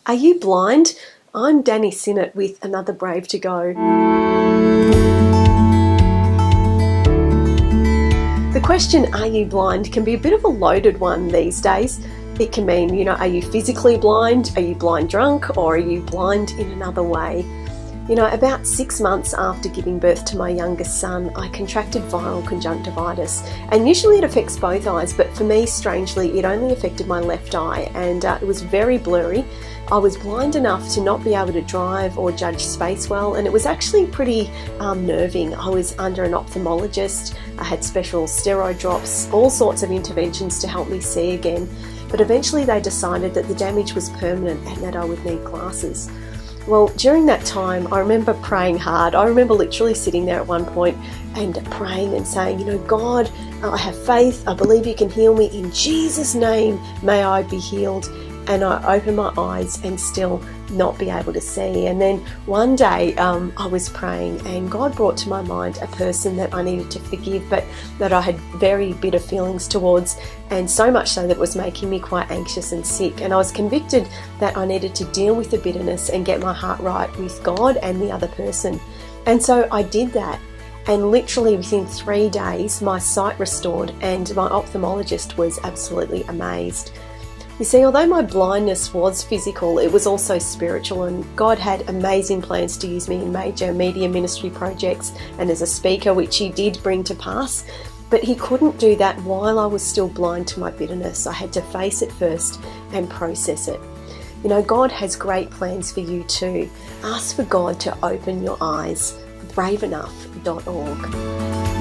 Are you blind? I'm Danny Sinnott with another Brave to Go. The question, are you blind, can be a bit of a loaded one these days. It can mean, are you physically blind? Are you blind drunk? Or are you blind in another way? About 6 months after giving birth to my youngest son, I contracted viral conjunctivitis, and usually it affects both eyes, but for me, strangely, it only affected my left eye, and it was very blurry. I was blind enough to not be able to drive or judge space well, and it was actually pretty nerving. I was under an ophthalmologist, I had special steroid drops, all sorts of interventions to help me see again, but eventually they decided that the damage was permanent and that I would need glasses. Well, during that time, I remember praying hard. I remember literally sitting there at one point and praying and saying, God, I have faith. I believe you can heal me. In Jesus' name, may I be healed. And I opened my eyes and still not be able to see. And then one day I was praying and God brought to my mind a person that I needed to forgive, but that I had very bitter feelings towards, and so much so that it was making me quite anxious and sick. And I was convicted that I needed to deal with the bitterness and get my heart right with God and the other person. And so I did that. And literally within 3 days, my sight restored, and my ophthalmologist was absolutely amazed. You see, although my blindness was physical, it was also spiritual, and God had amazing plans to use me in major media ministry projects and as a speaker, which He did bring to pass. But He couldn't do that while I was still blind to my bitterness. I had to face it first and process it. God has great plans for you too. Ask for God to open your eyes. Braveenough.org.